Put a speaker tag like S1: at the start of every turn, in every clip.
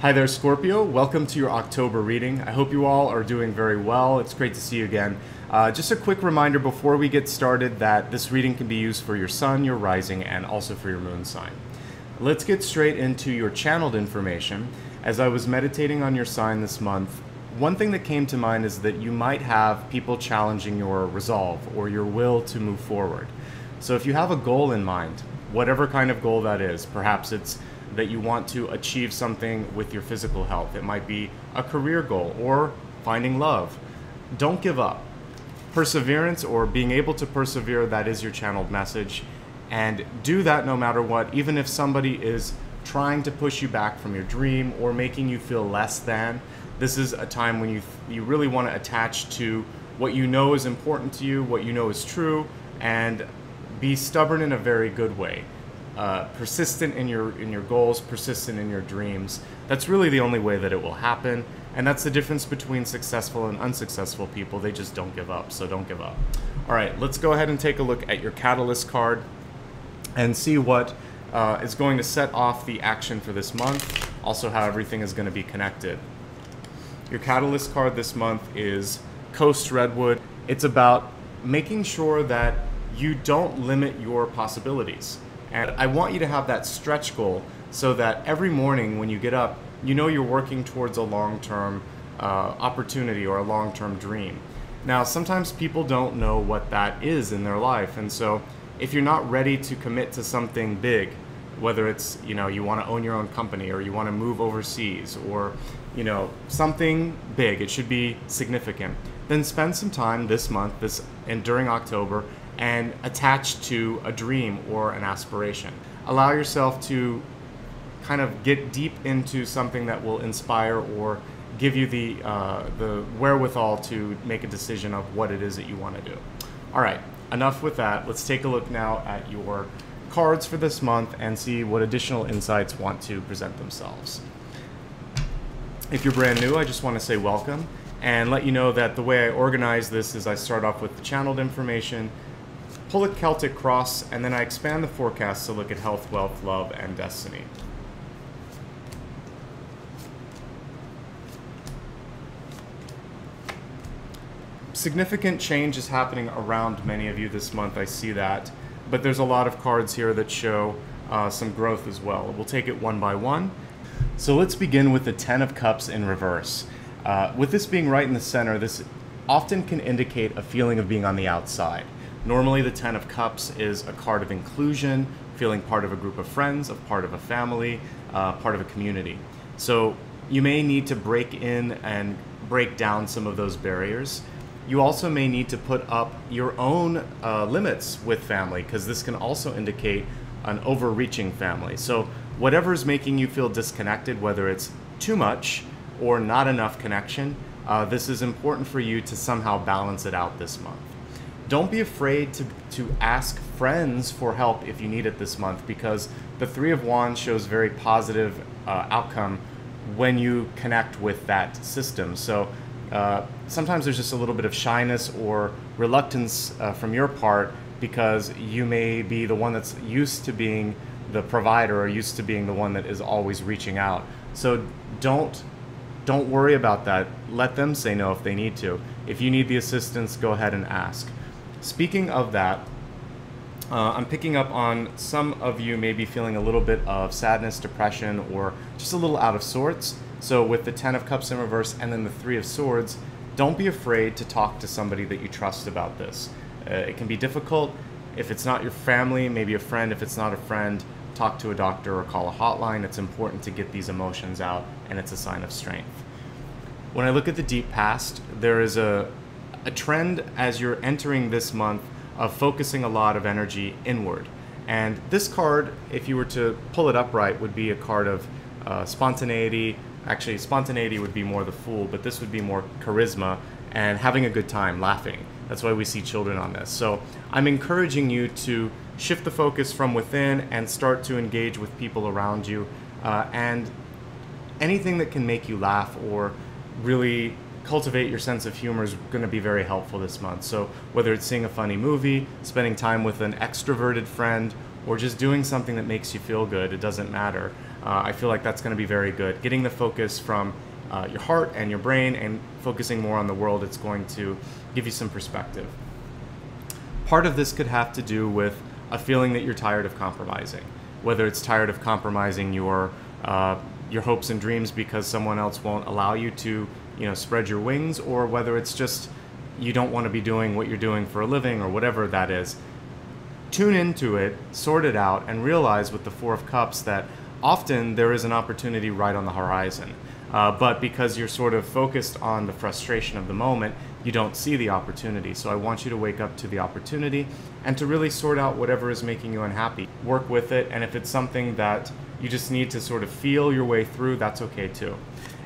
S1: Hi there, Scorpio. Welcome to your October reading. I hope you all are doing very well. It's great to see you again. Just a quick reminder before we get started that this reading can be used for your sun, your rising, and also for your moon sign. Let's get straight into your channeled information. As I was meditating on your sign this month, one thing that came to mind is that you might have people challenging your resolve or your will to move forward. So if you have a goal in mind, whatever kind of goal that is, perhaps it's that you want to achieve something with your physical health. It might be a career goal or finding love. Don't give up. Perseverance, or being able to persevere, that is your channeled message. And do that no matter what, even if somebody is trying to push you back from your dream or making you feel less than. This is a time when you really want to attach to what you know is important to you, what you know is true, and be stubborn in a very good way. Persistent in your goals, persistent in your dreams. That's really the only way that it will happen, and that's the difference between successful and unsuccessful people. They just don't give up, so don't give up. All right, let's go ahead and take a look at your catalyst card and see what is going to set off the action for this month, also how everything is going to be connected. Your catalyst card this month is Coast Redwood. It's about making sure that you don't limit your possibilities. And I want you to have that stretch goal so that every morning when you get up, you know you're working towards a long-term opportunity or a long-term dream. Now, sometimes people don't know what that is in their life. And so if you're not ready to commit to something big, whether it's, you want to own your own company or you want to move overseas or, something big, it should be significant, then spend some time this month and during October and attach to a dream or an aspiration. Allow yourself to kind of get deep into something that will inspire or give you the wherewithal to make a decision of what it is that you want to do. All right, enough with that. Let's take a look now at your cards for this month and see what additional insights want to present themselves. If you're brand new, I just want to say welcome and let you know that the way I organize this is I start off with the channeled information, pull a Celtic cross, and then I expand the forecast to look at health, wealth, love, and destiny. Significant change is happening around many of you this month, I see that, but there's a lot of cards here that show some growth as well. We'll take it one by one. So let's begin with the Ten of Cups in reverse. With this being right in the center, this often can indicate a feeling of being on the outside. Normally, the Ten of Cups is a card of inclusion, feeling part of a group of friends, of part of a family, part of a community. So you may need to break in and break down some of those barriers. You also may need to put up your own limits with family, because this can also indicate an overreaching family. So whatever's making you feel disconnected, whether it's too much or not enough connection, this is important for you to somehow balance it out this month. Don't be afraid to ask friends for help if you need it this month, because the Three of Wands shows very positive outcome when you connect with that system. So sometimes there's just a little bit of shyness or reluctance from your part, because you may be the one that's used to being the provider or used to being the one that is always reaching out. So don't worry about that. Let them say no if they need to. If you need the assistance, go ahead and ask. Speaking of that, I'm picking up on some of you may be feeling a little bit of sadness, depression, or just a little out of sorts. So with the Ten of Cups in reverse and then the Three of Swords, don't be afraid to talk to somebody that you trust about this. It can be difficult. If it's not your family, maybe a friend. If it's not a friend, talk to a doctor or call a hotline. It's important to get these emotions out, and it's a sign of strength. When I look at the deep past, there is a trend as you're entering this month of focusing a lot of energy inward. And this card, if you were to pull it upright, would be a card of spontaneity. Actually, spontaneity would be more the Fool, but this would be more charisma and having a good time, laughing. That's why we see children on this. So I'm encouraging you to shift the focus from within and start to engage with people around you. And anything that can make you laugh or really cultivate your sense of humor is going to be very helpful this month. So whether it's seeing a funny movie, spending time with an extroverted friend, or just doing something that makes you feel good, it doesn't matter. I feel like that's going to be very good. Getting the focus from your heart and your brain and focusing more on the world, it's going to give you some perspective. Part of this could have to do with a feeling that you're tired of compromising, whether it's tired of compromising your hopes and dreams because someone else won't allow you to, spread your wings, or whether it's just you don't want to be doing what you're doing for a living or whatever that is. Tune into it, sort it out, and realize with the Four of Cups that often there is an opportunity right on the horizon. But because you're sort of focused on the frustration of the moment, you don't see the opportunity. So I want you to wake up to the opportunity and to really sort out whatever is making you unhappy. Work with it, and if it's something that you just need to sort of feel your way through, that's okay too.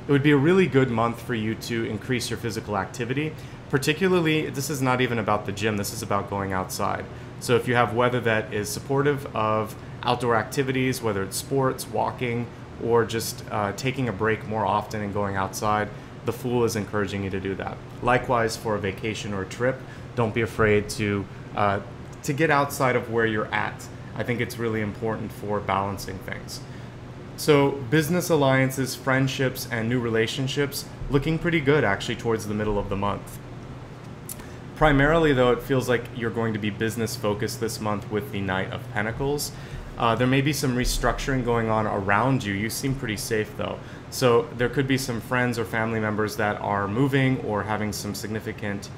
S1: It would be a really good month for you to increase your physical activity. Particularly, this is not even about the gym, this is about going outside. So if you have weather that is supportive of outdoor activities, whether it's sports, walking, or just taking a break more often and going outside, the Fool is encouraging you to do that. Likewise, for a vacation or a trip, don't be afraid to get outside of where you're at. I think it's really important for balancing things. So business alliances, friendships, and new relationships looking pretty good actually towards the middle of the month. Primarily though, it feels like you're going to be business focused this month with the Knight of Pentacles. There may be some restructuring going on around you. You seem pretty safe though. So there could be some friends or family members that are moving or having some significant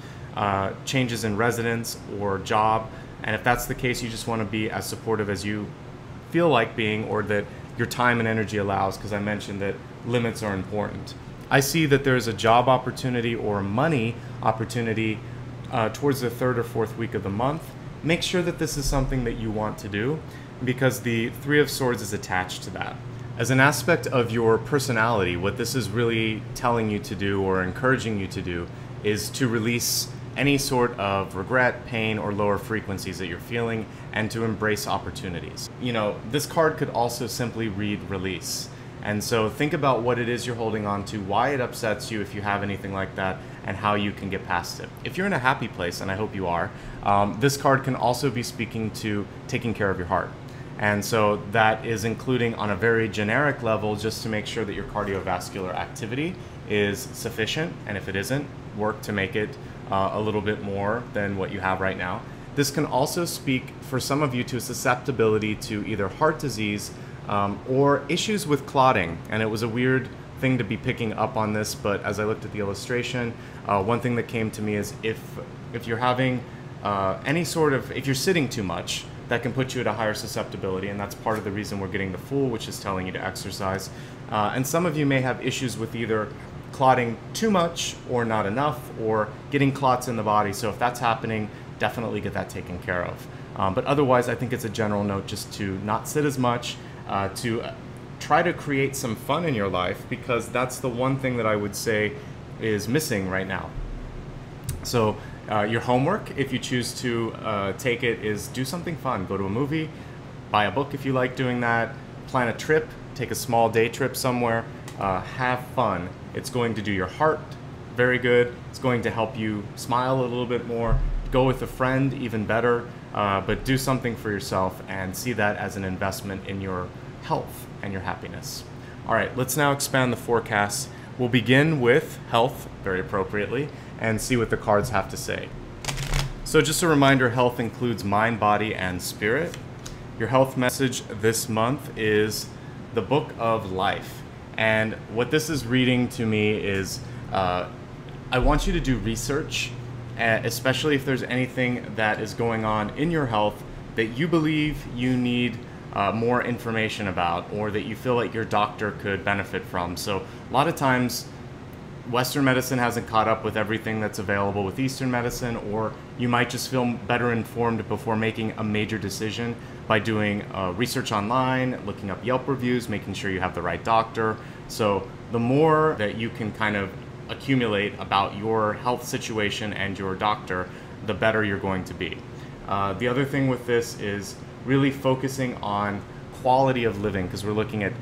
S1: changes in residence or job. And if that's the case, you just want to be as supportive as you feel like being, or that your time and energy allows, because I mentioned that limits are important. I see that there's a job opportunity or a money opportunity towards the 3rd or 4th week of the month. Make sure that this is something that you want to do, because the Three of Swords is attached to that. As an aspect of your personality, what this is really telling you to do or encouraging you to do is to release any sort of regret, pain, or lower frequencies that you're feeling, and to embrace opportunities. This card could also simply read release. And so think about what it is you're holding on to, why it upsets you if you have anything like that, and how you can get past it. If you're in a happy place, and I hope you are, this card can also be speaking to taking care of your heart. And so that is including on a very generic level, just to make sure that your cardiovascular activity is sufficient. And if it isn't, work to make it a little bit more than what you have right now. This can also speak for some of you to a susceptibility to either heart disease or issues with clotting. And it was a weird thing to be picking up on this, but as I looked at the illustration, one thing that came to me is if you're having if you're sitting too much, that can put you at a higher susceptibility, and that's part of the reason we're getting the Fool, which is telling you to exercise. And some of you may have issues with either clotting too much or not enough, or getting clots in the body. So if that's happening, definitely get that taken care of. But otherwise, I think it's a general note just to not sit as much, to try to create some fun in your life, because that's the one thing that I would say is missing right now. So your homework, if you choose to take it, is do something fun. Go to a movie, buy a book if you like doing that, plan a trip, take a small day trip somewhere, have fun. It's going to do your heart very good. It's going to help you smile a little bit more. Go with a friend, even better, but do something for yourself and see that as an investment in your health and your happiness. All right, let's now expand the forecast. We'll begin with health, very appropriately, and see what the cards have to say. So just a reminder, health includes mind, body, and spirit. Your health message this month is the Book of Life. And what this is reading to me is, I want you to do research, especially if there's anything that is going on in your health that you believe you need more information about, or that you feel like your doctor could benefit from. So a lot of times Western medicine hasn't caught up with everything that's available with Eastern medicine, or you might just feel better informed before making a major decision by doing research online, looking up Yelp reviews, making sure you have the right doctor. So the more that you can kind of accumulate about your health situation and your doctor, the better you're going to be. The other thing with this is really focusing on quality of living, because we're looking at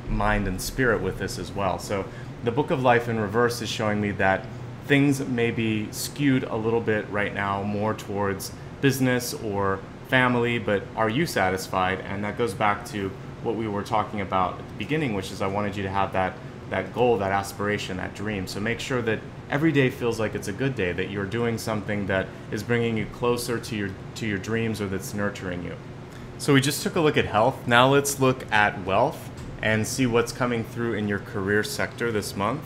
S1: mind and spirit with this as well. So the Book of Life in reverse is showing me that things may be skewed a little bit right now more towards business or family, but are you satisfied? And that goes back to what we were talking about at the beginning, which is I wanted you to have that goal, that aspiration, that dream. So make sure that every day feels like it's a good day, that you're doing something that is bringing you closer to your dreams or that's nurturing you. So we just took a look at health. Now let's look at wealth and see what's coming through in your career sector this month.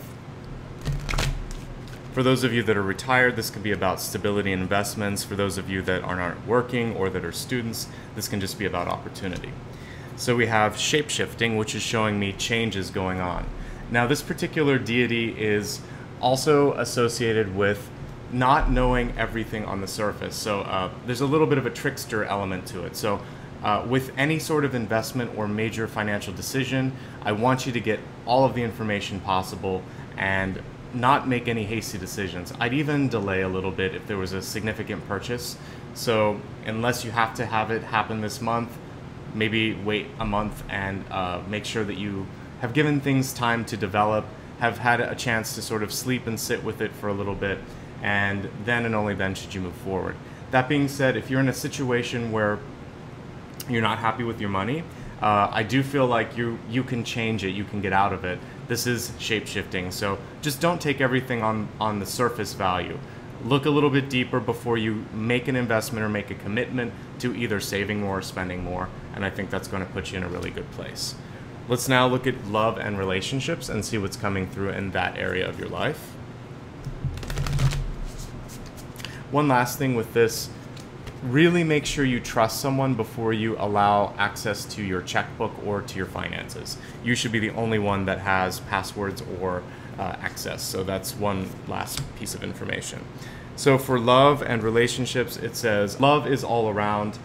S1: For those of you that are retired, this could be about stability and investments. For those of you that aren't working or that are students, this can just be about opportunity. So we have shape-shifting, which is showing me changes going on. Now this particular deity is also associated with not knowing everything on the surface. So there's a little bit of a trickster element to it. So with any sort of investment or major financial decision, I want you to get all of the information possible and not make any hasty decisions. I'd even delay a little bit if there was a significant purchase. So unless you have to have it happen this month, maybe wait a month and make sure that you have given things time to develop, have had a chance to sort of sleep and sit with it for a little bit, and then and only then should you move forward. That being said, if you're in a situation where you're not happy with your money, I do feel like you can change it, you can get out of it. This is shape-shifting, so just don't take everything on the surface value. Look a little bit deeper before you make an investment or make a commitment to either saving more or spending more, and I think that's going to put you in a really good place. Let's now look at love and relationships and see what's coming through in that area of your life. One last thing with this, really make sure you trust someone before you allow access to your checkbook or to your finances. You should be the only one that has passwords or access. So that's one last piece of information. So for love and relationships, it says love is all around,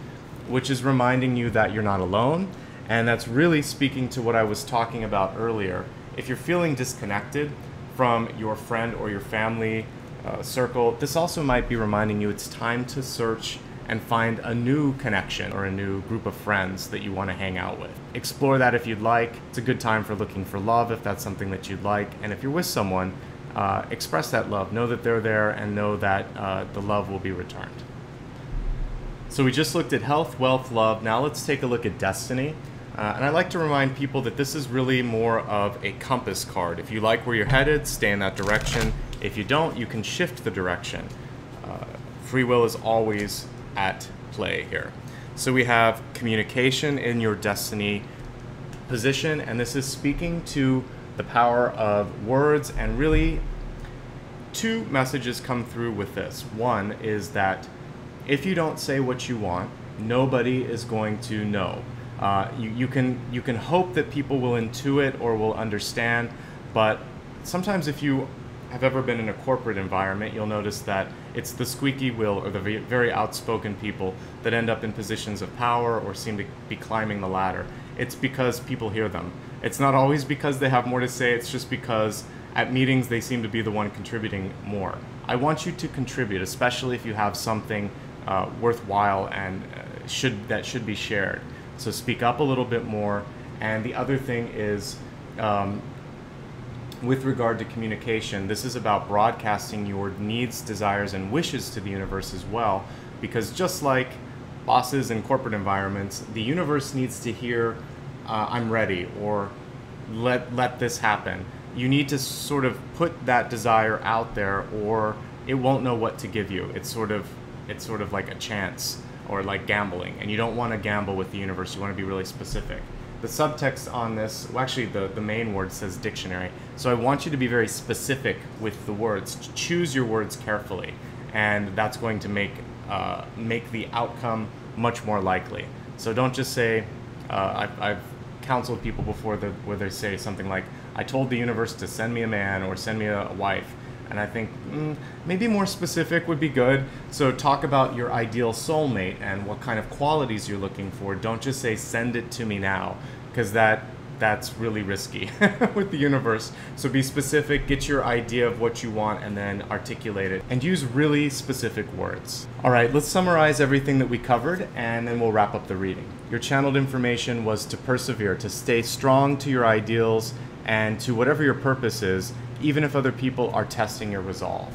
S1: which is reminding you that you're not alone. And that's really speaking to what I was talking about earlier. If you're feeling disconnected from your friend or your family circle, this also might be reminding you it's time to search and find a new connection or a new group of friends that you want to hang out with. Explore that if you'd like. It's a good time for looking for love if that's something that you'd like. And if you're with someone, express that love. Know that they're there and know that the love will be returned. So we just looked at health, wealth, love. Now let's take a look at destiny. And I like to remind people that this is really more of a compass card. If you like where you're headed, stay in that direction. If you don't, you can shift the direction. Free will is always at play here. So we have communication in your destiny position, and this is speaking to the power of words, and really two messages come through with this. One is that if you don't say what you want, nobody is going to know. You can hope that people will intuit or will understand, but sometimes if you have ever been in a corporate environment, you'll notice that it's the squeaky wheel or the very outspoken people that end up in positions of power or seem to be climbing the ladder. It's because people hear them. It's not always because they have more to say, it's just because at meetings they seem to be the one contributing more. I want you to contribute, especially if you have something worthwhile and that should be shared. So speak up a little bit more. And the other thing is, with regard to communication, this is about broadcasting your needs, desires, and wishes to the universe as well, because just like bosses in corporate environments, the universe needs to hear, I'm ready, or let this happen. You need to sort of put that desire out there, or it won't know what to give you. It's sort of like a chance, or like gambling, and you don't want to gamble with the universe. You want to be really specific. The subtext on this, well, actually the main word says dictionary, so I want you to be very specific with the words. Choose your words carefully, and that's going to make the outcome much more likely. So don't just say, I've counseled people before where they say something like, I told the universe to send me a man or send me a wife. And I think maybe more specific would be good. So talk about your ideal soulmate and what kind of qualities you're looking for. Don't just say, send it to me now, because that's really risky with the universe. So be specific, get your idea of what you want, and then articulate it. And use really specific words. All right, let's summarize everything that we covered, and then we'll wrap up the reading. Your channeled information was to persevere, to stay strong to your ideals and to whatever your purpose is, even if other people are testing your resolve.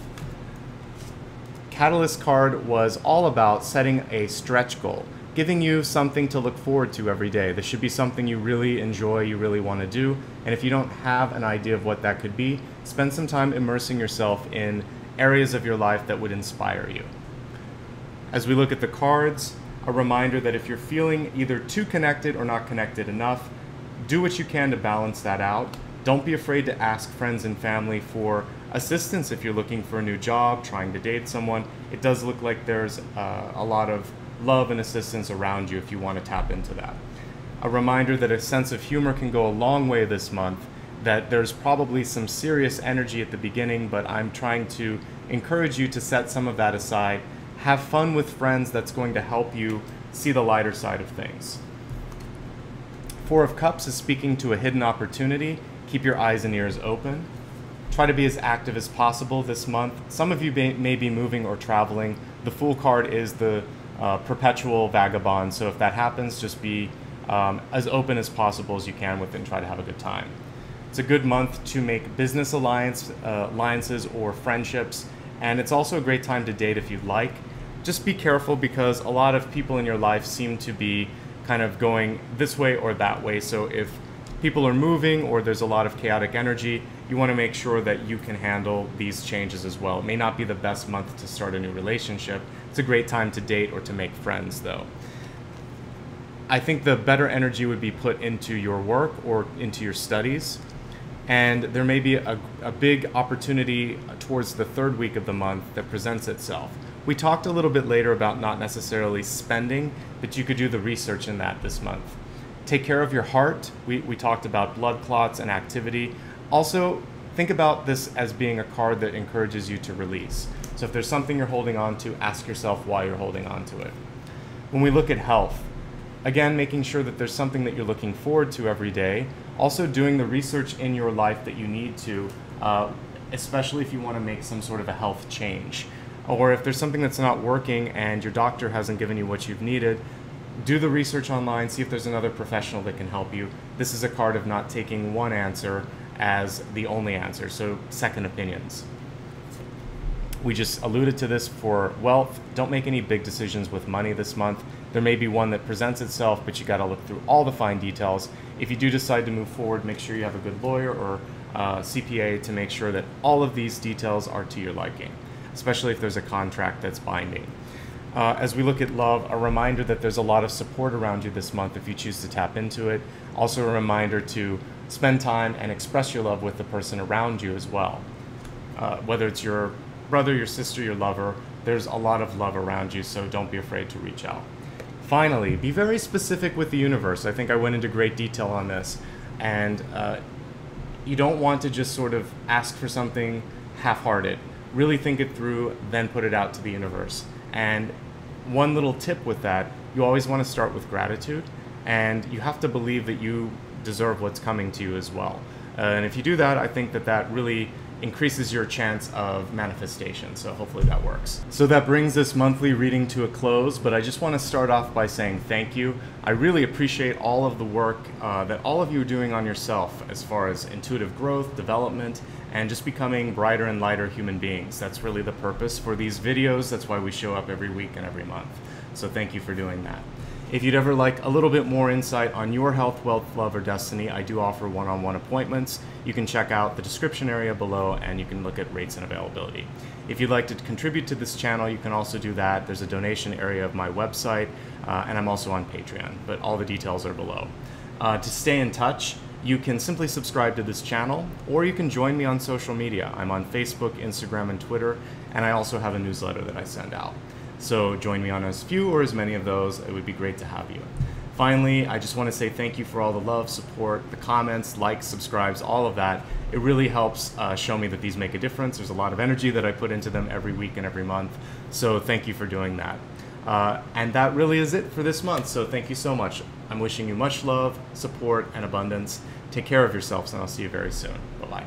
S1: Catalyst card was all about setting a stretch goal. giving you something to look forward to every day. This should be something you really enjoy, you really want to do. And if you don't have an idea of what that could be, spend some time immersing yourself in areas of your life that would inspire you. As we look at the cards, a reminder that if you're feeling either too connected or not connected enough, do what you can to balance that out. Don't be afraid to ask friends and family for assistance if you're looking for a new job, trying to date someone. It does look like there's a lot of love and assistance around you if you want to tap into that. A reminder that a sense of humor can go a long way this month, that there's probably some serious energy at the beginning, but I'm trying to encourage you to set some of that aside. Have fun with friends. That's going to help you see the lighter side of things. Four of Cups is speaking to a hidden opportunity. Keep your eyes and ears open. Try to be as active as possible this month. Some of you may be moving or traveling. The Fool card is the perpetual vagabond, so if that happens, just be as open as possible as you can with it and try to have a good time. It's a good month to make business alliances or friendships, and it's also a great time to date if you'd like. Just be careful because a lot of people in your life seem to be kind of going this way or that way, so if people are moving or there's a lot of chaotic energy, you want to make sure that you can handle these changes as well. It may not be the best month to start a new relationship. It's a great time to date or to make friends though. I think the better energy would be put into your work or into your studies. And there may be a big opportunity towards the third week of the month that presents itself. We talked a little bit later about not necessarily spending, but you could do the research in that this month. Take care of your heart. We talked about blood clots and activity. Also, think about this as being a card that encourages you to release. So if there's something you're holding on to, ask yourself why you're holding on to it. When we look at health, again, making sure that there's something that you're looking forward to every day. Also doing the research in your life that you need to, especially if you want to make some sort of a health change. Or if there's something that's not working and your doctor hasn't given you what you've needed, do the research online, see if there's another professional that can help you. This is a card of not taking one answer as the only answer, so second opinions. We just alluded to this for wealth. Don't make any big decisions with money this month. There may be one that presents itself, but you got to look through all the fine details. If you do decide to move forward, make sure you have a good lawyer or CPA to make sure that all of these details are to your liking, especially if there's a contract that's binding. As we look at love, a reminder that there's a lot of support around you this month if you choose to tap into it. Also a reminder to spend time and express your love with the person around you as well. Whether it's your brother, your sister, your lover, there's a lot of love around you, so don't be afraid to reach out. Finally, be very specific with the universe. I think I went into great detail on this. And you don't want to just sort of ask for something half-hearted. Really think it through, then put it out to the universe. And one little tip with that, you always want to start with gratitude, and you have to believe that you deserve what's coming to you as well. And if you do that, I think that that really increases your chance of manifestation, so hopefully that works. So that brings this monthly reading to a close, but I just want to start off by saying thank you. I really appreciate all of the work that all of you are doing on yourself as far as intuitive growth, development, and just becoming brighter and lighter human beings. That's really the purpose for these videos. That's why we show up every week and every month. So thank you for doing that. If you'd ever like a little bit more insight on your health, wealth, love, or destiny, I do offer one-on-one appointments. You can check out the description area below and you can look at rates and availability. If you'd like to contribute to this channel, you can also do that. There's a donation area of my website, and I'm also on Patreon, but all the details are below. To stay in touch, you can simply subscribe to this channel, or you can join me on social media. I'm on Facebook, Instagram, and Twitter, and I also have a newsletter that I send out. So join me on as few or as many of those. It would be great to have you. Finally, I just want to say thank you for all the love, support, the comments, likes, subscribes, all of that. It really helps show me that these make a difference. There's a lot of energy that I put into them every week and every month. So thank you for doing that. And that really is it for this month. So thank you so much. I'm wishing you much love, support, and abundance. Take care of yourselves, and I'll see you very soon. Bye-bye.